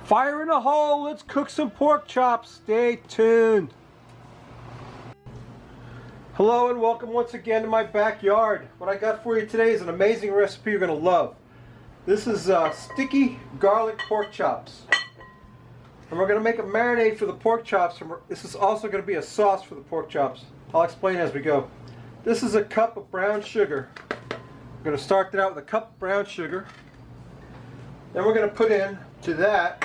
Fire in the hole, let's cook some pork chops. Stay tuned. Hello and welcome once again to my backyard. What I got for you today is an amazing recipe you're going to love. This is sticky garlic pork chops. And we're going to make a marinade for the pork chops. And this is also going to be a sauce for the pork chops. I'll explain as we go. This is a cup of brown sugar. We're going to start that out with a cup of brown sugar. Then we're going to put in to that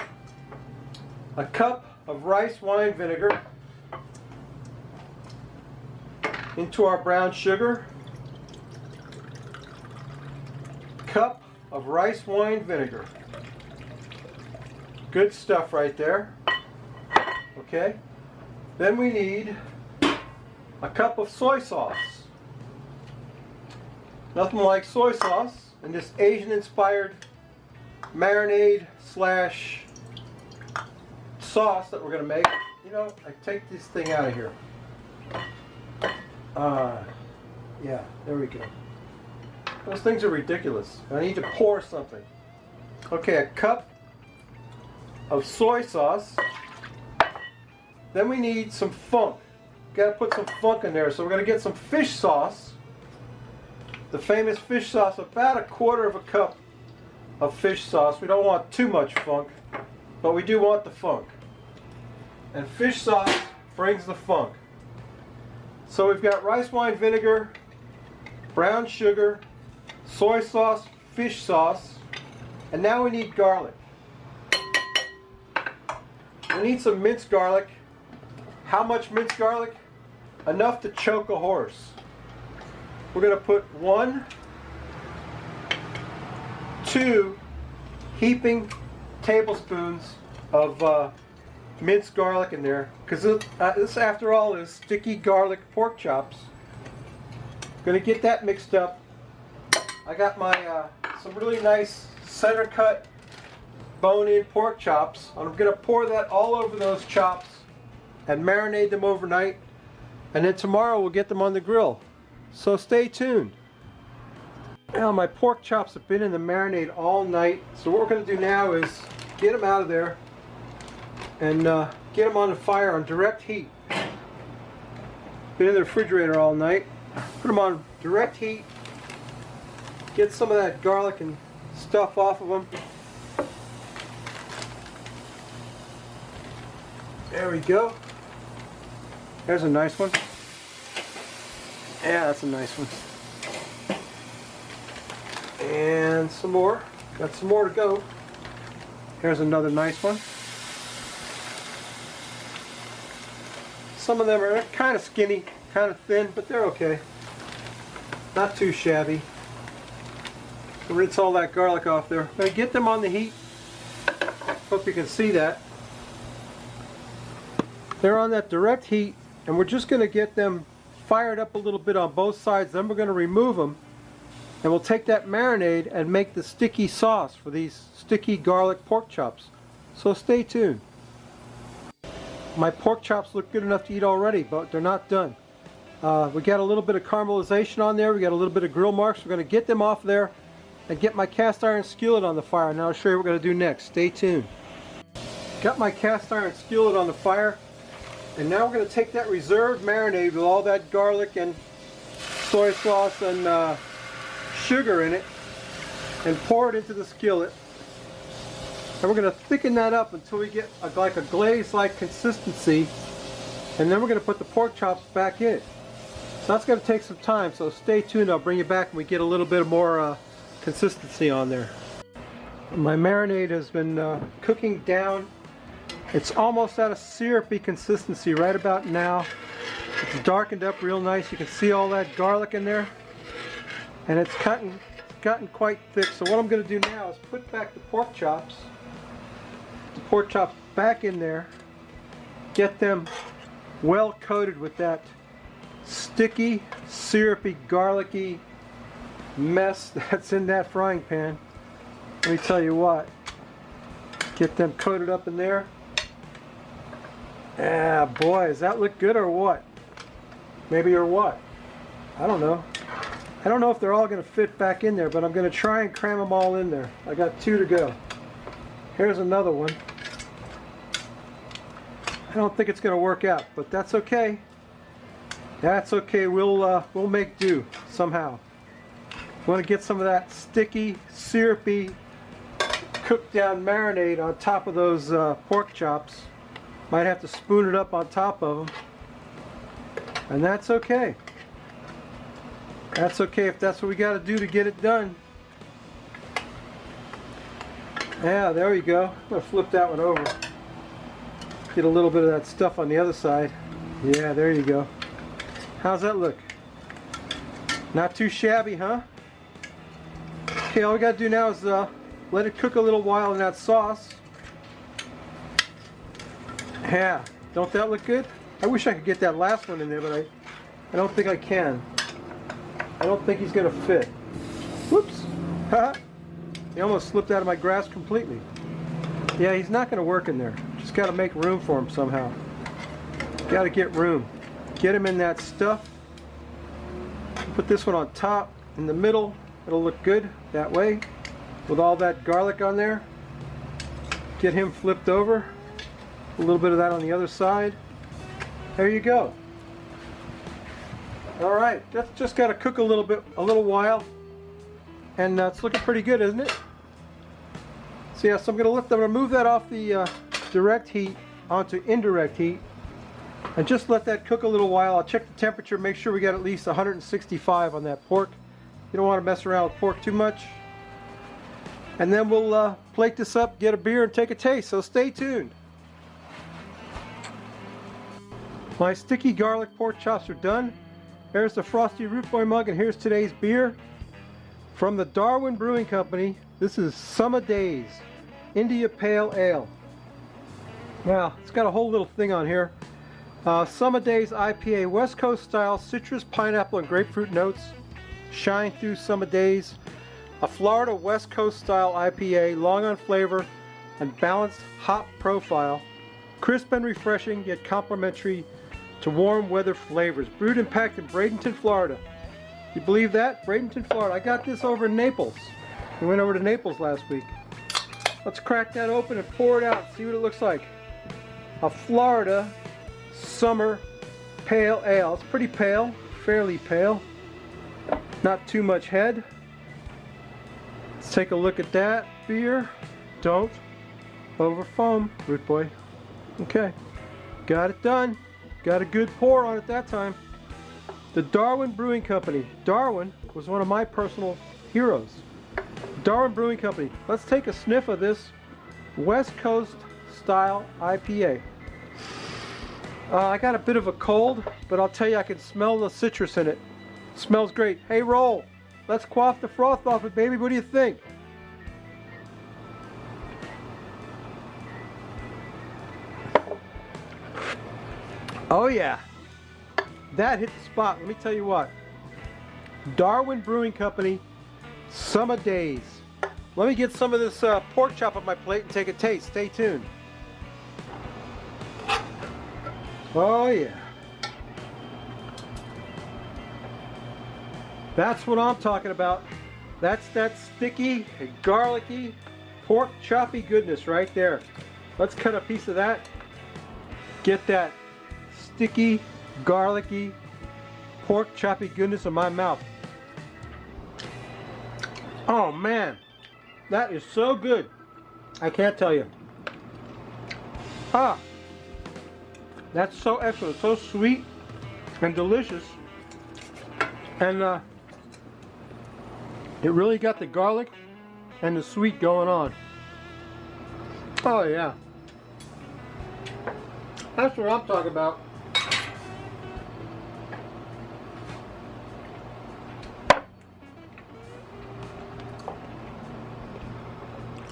a cup of rice wine vinegar into our brown sugar. Cup of rice wine vinegar. Good stuff right there. Okay. Then we need a cup of soy sauce. Nothing like soy sauce in this Asian inspired marinade slash sauce that we're going to make. You know, I take this thing out of here. Yeah, there we go. Those things are ridiculous. I need to pour something. Okay, a cup of soy sauce. Then we need some funk. Got to put some funk in there. So we're going to get some fish sauce. The famous fish sauce, about a quarter of a cup of fish sauce. We don't want too much funk, but we do want the funk. And fish sauce brings the funk. So we've got rice wine vinegar, brown sugar, soy sauce, fish sauce, and now we need garlic. We need some minced garlic. How much minced garlic? Enough to choke a horse. We're going to put 2 heaping tablespoons of minced garlic in there, because this after all is sticky garlic pork chops. Going to get that mixed up. I got my some really nice center cut bone-in pork chops. I'm going to pour that all over those chops and marinate them overnight, and then tomorrow we'll get them on the grill. So stay tuned. Now my pork chops have been in the marinade all night, so what we're going to do now is get them out of there and get them on the fire on direct heat. Been in the refrigerator all night. Put them on direct heat. Get some of that garlic and stuff off of them. There we go. There's a nice one. Yeah, that's a nice one. And some more. Got some more to go. Here's another nice one. Some of them are kind of skinny, kind of thin, but they're okay. Not too shabby. Rinse all that garlic off there. I'm going to get them on the heat. Hope you can see that. They're on that direct heat, and we're just going to get them fired up a little bit on both sides. Then we're going to remove them, and we'll take that marinade and make the sticky sauce for these sticky garlic pork chops. So stay tuned. My pork chops look good enough to eat already, but they're not done. We got a little bit of caramelization on there. We got a little bit of grill marks. We're going to get them off there and get my cast iron skillet on the fire. Now I'll show you what we're going to do next. Stay tuned. Got my cast iron skillet on the fire, and now we're going to take that reserved marinade with all that garlic and soy sauce and sugar in it and pour it into the skillet. And we're going to thicken that up until we get like a glaze-like consistency, and then we're going to put the pork chops back in. So that's going to take some time, so stay tuned. I'll bring you back when we get a little bit more consistency on there. My marinade has been cooking down. It's almost at a syrupy consistency right about now. It's darkened up real nice. You can see all that garlic in there, and it's gotten quite thick. So what I'm going to do now is put back the pork chops back in there, get them well coated with that sticky, syrupy, garlicky mess that's in that frying pan. Let me tell you what, get them coated up in there. Ah, boy, does that look good or what? Maybe or what? I don't know. I don't know if they're all going to fit back in there, but I'm going to try and cram them all in there. I got 2 to go. Here's another one. I don't think it's going to work out, but that's okay. That's okay. We'll make do somehow. Want to get some of that sticky, syrupy, cooked down marinade on top of those pork chops. Might have to spoon it up on top of them. And that's okay. That's okay if that's what we got to do to get it done. Yeah, there you go. I'm going to flip that one over. Get a little bit of that stuff on the other side. Yeah, there you go. How's that look? Not too shabby, huh? Okay, all we got to do now is let it cook a little while in that sauce. Yeah, don't that look good? I wish I could get that last one in there, but I don't think I can. I don't think he's going to fit. Whoops. He almost slipped out of my grasp completely. Yeah, he's not going to work in there. Just got to make room for him somehow. Got to get room. Get him in that stuff. Put this one on top, in the middle. It'll look good that way. With all that garlic on there. Get him flipped over. A little bit of that on the other side. There you go. All right, that's just got to cook a little while. And it's looking pretty good, isn't it? So yes, I'm going to move that off the direct heat onto indirect heat. And just let that cook a little while. I'll check the temperature, make sure we got at least 165 on that pork. You don't want to mess around with pork too much. And then we'll plate this up, get a beer, and take a taste. So stay tuned. My sticky garlic pork chops are done. There's the Frosty Root Boy mug, and here's today's beer. From the Darwin Brewing Company, this is Summer Days India Pale Ale. Now, it's got a whole little thing on here. Summer Days IPA, West Coast style, citrus, pineapple, and grapefruit notes. Shine through summer days. A Florida West Coast style IPA, long on flavor and balanced hop profile. Crisp and refreshing, yet complimentary to warm weather flavors. Brewed and packed in Bradenton, Florida. You believe that? Bradenton, Florida. I got this over in Naples. We went over to Naples last week. Let's crack that open and pour it out. See what it looks like. A Florida summer pale ale. It's pretty pale, fairly pale. Not too much head. Let's take a look at that beer. Don't over foam, Root Boy. Okay, got it done. Got a good pour on it that time. The Darwin Brewing Company. Darwin was one of my personal heroes. Darwin Brewing Company. Let's take a sniff of this West Coast style IPA. I got a bit of a cold, but I'll tell you, I can smell the citrus in it. Smells great. Hey, Roll, let's quaff the froth off it, baby. What do you think? Oh yeah, that hit the spot. Let me tell you what. Darwin Brewing Company, Summer Days. Let me get some of this pork chop on my plate and take a taste. Stay tuned. Oh yeah. That's what I'm talking about. That's that sticky, garlicky, pork choppy goodness right there. Let's cut a piece of that. Get that sticky, garlicky, pork choppy goodness in my mouth. Oh man, that is so good. I can't tell you. That's so excellent, so sweet and delicious. And it really got the garlic and the sweet going on. Oh yeah. That's what I'm talking about.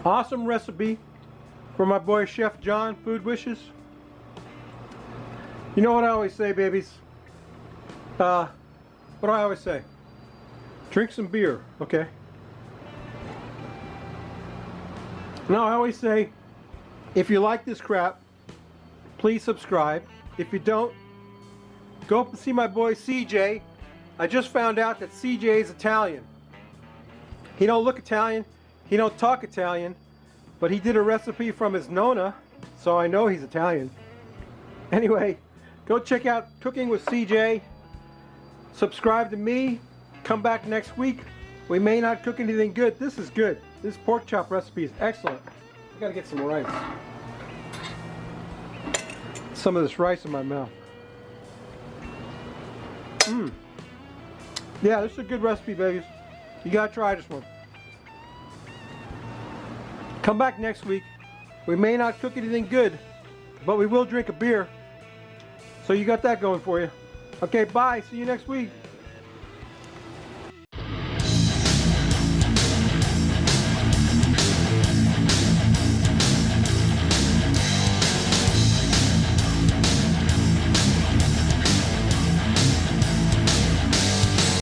Awesome recipe for my boy Chef John, Food Wishes. You know what I always say, babies? What do I always say? Drink some beer, okay? No, I always say, if you like this crap, please subscribe. If you don't, go up and see my boy CJ. I just found out that CJ is Italian. He don't look Italian. He don't talk Italian, but he did a recipe from his nonna, so I know he's Italian. Anyway, go check out Cooking with CJ. Subscribe to me. Come back next week. We may not cook anything good. This is good. This pork chop recipe is excellent. I gotta get some rice. Some of this rice in my mouth. Yeah, this is a good recipe, babies. You gotta try this one. Come back next week. We may not cook anything good, but we will drink a beer. So you got that going for you. Okay, bye. See you next week.